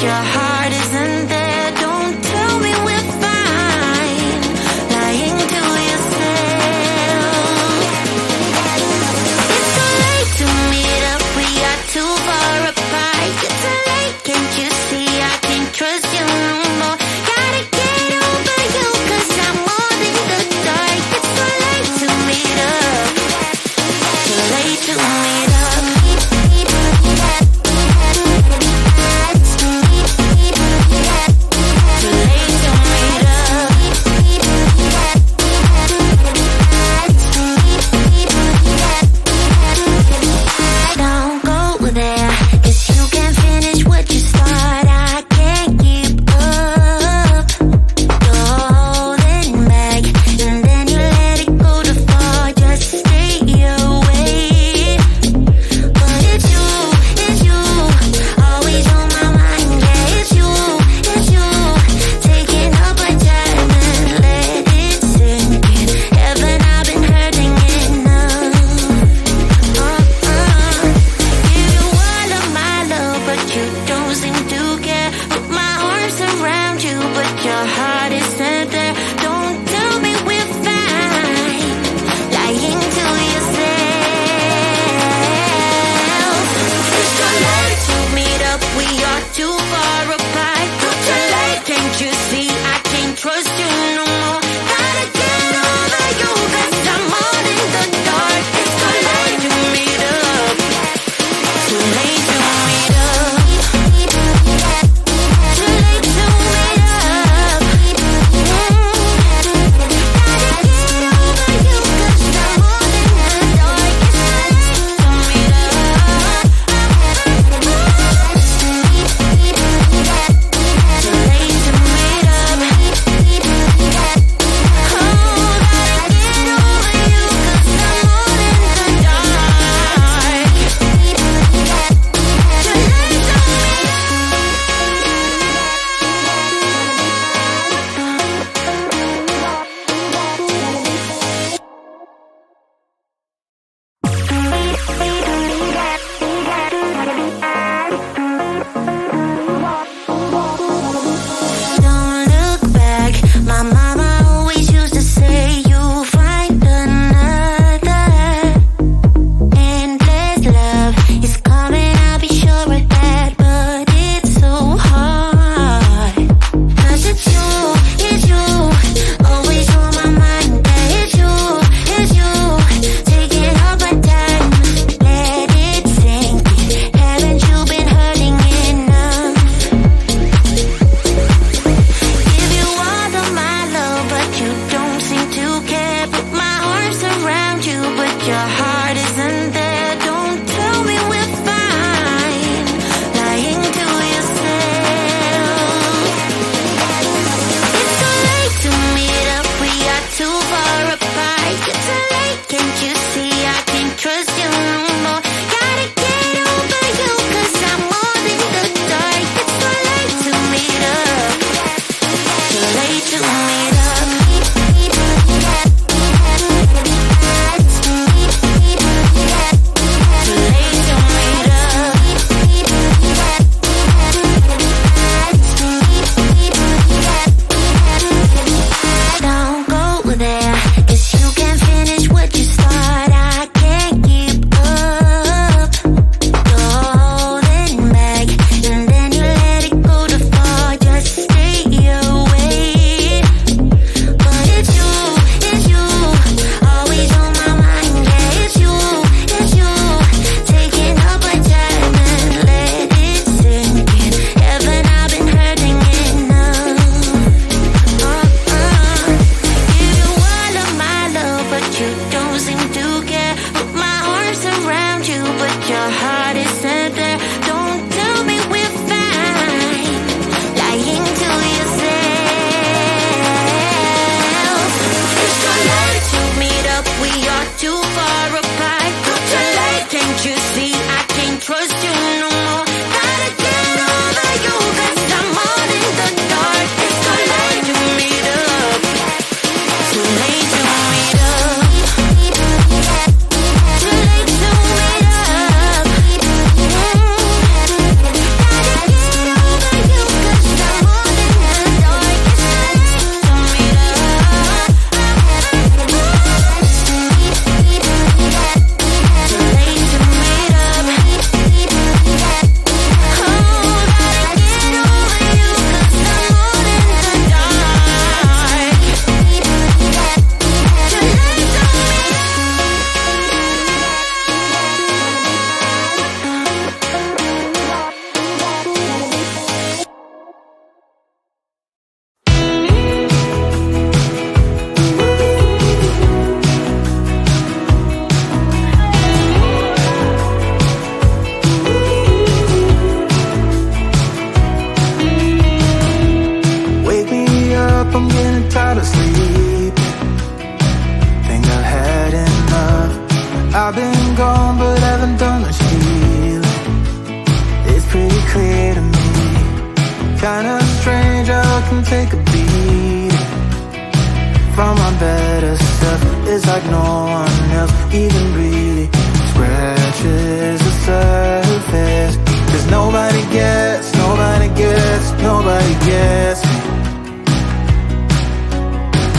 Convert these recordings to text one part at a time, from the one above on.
your heart isn't there. Don't tell me we're fine, lying to yourself. It's too late to meet up, we are too far apart. It's too late, can't you see I can't trust you no more. Gotta get over you, 'cause I'm more than the dark. It's too late to meet up, too late to meet up. Kinda strange how I can take a beat from my better self. It's like no one else even really scratches the surface. 'Cause nobody gets me.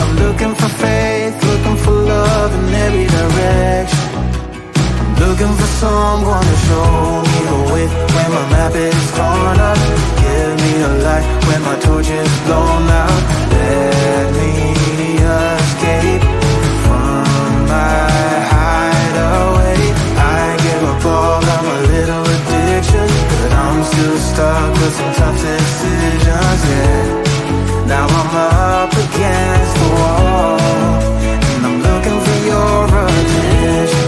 I'm looking for faith, looking for love in every direction. I'm looking for someone to show me the way when my map is torn up. Give me a light when my torch is blown out. Let me escape from my hideaway. I give up all of my little addictions, but I'm still stuck with some tough decisions, yeah. Now I'm up against the wall, and I'm looking for your attention.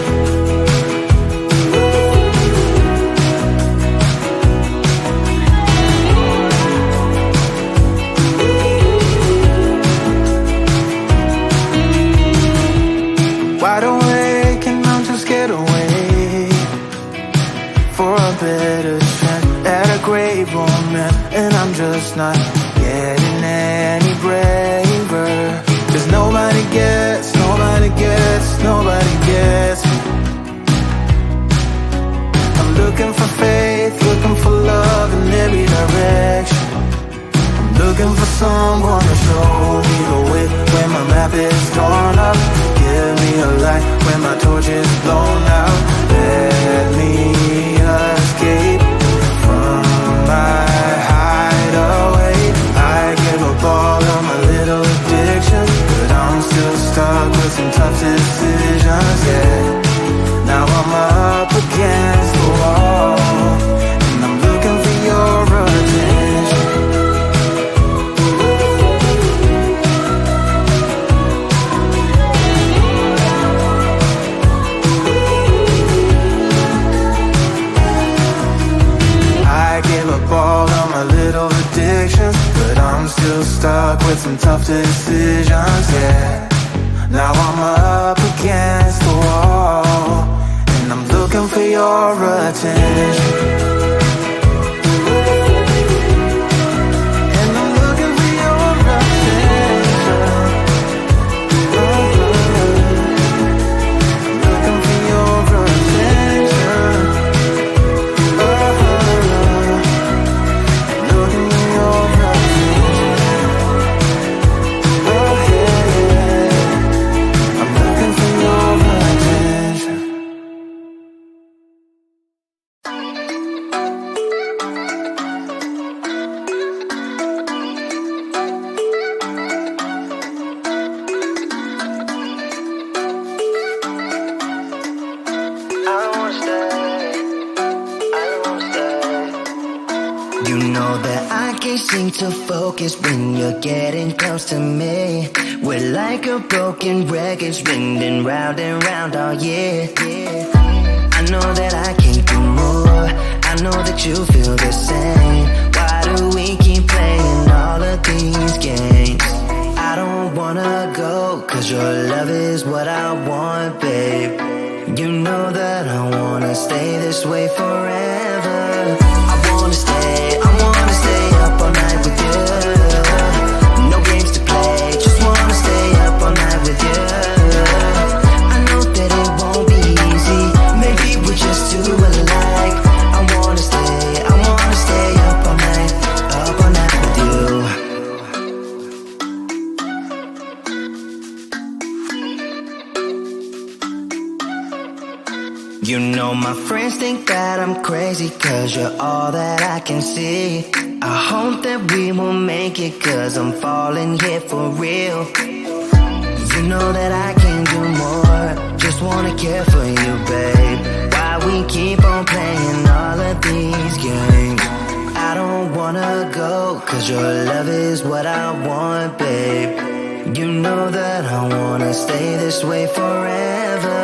Wide awake and I'm just scared away for a better chance at a great romance, and I'm just not getting any braver. 'Cause nobody gets me. I'm looking for faith, looking for love in every direction. I'm looking for someone to show me the way when my map is torn up. Give me a light when my torch is blown out. Let me escape from my hideaway. I give up all of my little addictions, but I'm still stuck with some tough decisions, yeah. Now I'm up against the wall, and I'm looking for your attention. I give up all of my little addictions, but I'm still stuck with some tough decisions, yeah. Now I'm up against the wall, and I'm looking for your attention. And I'm looking for your attention. I'm looking for your attention. Looking for your attention. Oh yeah, I'm looking for your attention. You know that I can't seem to focus when you're getting close to me. We're like a broken record spinning round and round all year. I know that I can't do more. I know that you feel the same. Why do we keep playing all of these games? I don't wanna go, 'cause your love is what I want, babe. You know that I wanna stay this way forever. I wanna stay up all night with you. No games to play, just wanna stay up all night with you. I know that it won't be easy, maybe we're just too alike. I wanna stay up all night with you. You know my friends think that I'm crazy, 'cause you're all that I can see. I hope that we will make it, 'cause I'm falling here for real. You know that I can do more, just wanna care for you, babe. Why we keep on playing all of these games? I don't wanna go, 'cause your love is what I want, babe. You know that I wanna stay this way forever.